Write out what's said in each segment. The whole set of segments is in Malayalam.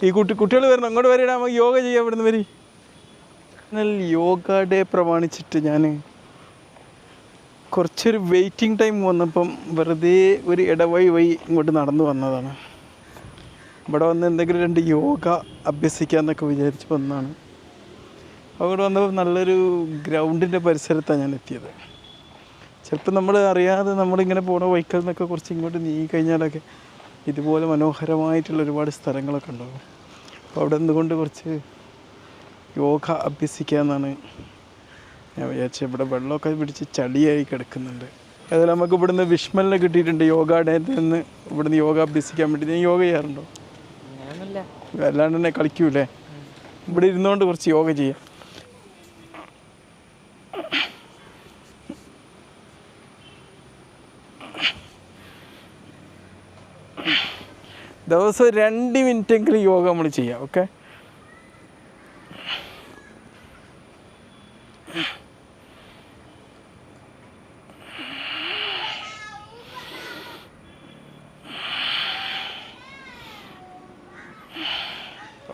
ഈ കുട്ടികൾ വരണം, അങ്ങോട്ട് വരികയാണ്, നമുക്ക് യോഗ ചെയ്യാൻ ഇവിടുന്ന് വരി. എന്നാൽ യോഗ ഡേ പ്രമാണിച്ചിട്ട് ഞാൻ കുറച്ചൊരു വെയിറ്റിംഗ് ടൈം വന്നപ്പം വെറുതെ ഒരു ഇടവഴി ഇങ്ങോട്ട് നടന്നു വന്നതാണ്. ഇവിടെ വന്ന് എന്തെങ്കിലും 2 യോഗ അഭ്യസിക്കാമെന്നൊക്കെ വിചാരിച്ച് വന്നതാണ്. അവിടെ വന്നപ്പോൾ നല്ലൊരു ഗ്രൗണ്ടിൻ്റെ പരിസരത്താണ് ഞാൻ എത്തിയത്. ചിലപ്പോൾ നമ്മൾ അറിയാതെ നമ്മളിങ്ങനെ പോണ വൈക്കൽ നിന്നൊക്കെ കുറച്ച് ഇങ്ങോട്ട് നീങ്ങി കഴിഞ്ഞാലൊക്കെ ഇതുപോലെ മനോഹരമായിട്ടുള്ള ഒരുപാട് സ്ഥലങ്ങളൊക്കെ ഉണ്ടാകും. അപ്പോൾ അവിടെ നിന്നുകൊണ്ട് കുറച്ച് യോഗ അഭ്യസിക്കാമെന്നാണ് ഞാൻ വിചാരിച്ചത്. ഇവിടെ വെള്ളമൊക്കെ പിടിച്ച് ചളിയായി കിടക്കുന്നുണ്ട്. അതായത് നമുക്ക് ഇവിടുന്ന് വിഷ്മലിനെ കിട്ടിയിട്ടുണ്ട് യോഗ ഡേയിൽ നിന്ന്. ഇവിടുന്ന് യോഗ അഭ്യസിക്കാൻ വേണ്ടി ഞാൻ യോഗ ചെയ്യാറുണ്ടോ? അല്ലാണ്ട് തന്നെ കളിക്കൂലേ? ഇവിടെ ഇരുന്നുകൊണ്ട് കുറച്ച് യോഗ ചെയ്യാം. ദിവസം 2 മിനിറ്റെങ്കിലും യോഗ നമ്മൾ ചെയ്യാം. Okay,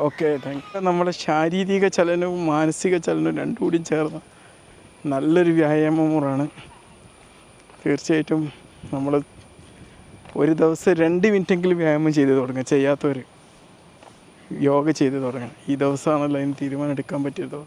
okay, thank you. നമ്മുടെ ശാരീരിക ചലനവും മാനസിക ചലനവും രണ്ടും കൂടി ചേർന്ന നല്ലൊരു വ്യായാമമുറാണ്. തീർച്ചയായിട്ടും നമ്മൾ ഒരു ദിവസം 2 മിനിറ്റെങ്കിലും വ്യായാമം ചെയ്ത് തുടങ്ങുക. ചെയ്യാത്തവർ യോഗ ചെയ്ത് തുടങ്ങുക. ഈ ദിവസമാണല്ലോ അതിന് തീരുമാനം എടുക്കാൻ പറ്റിയത്.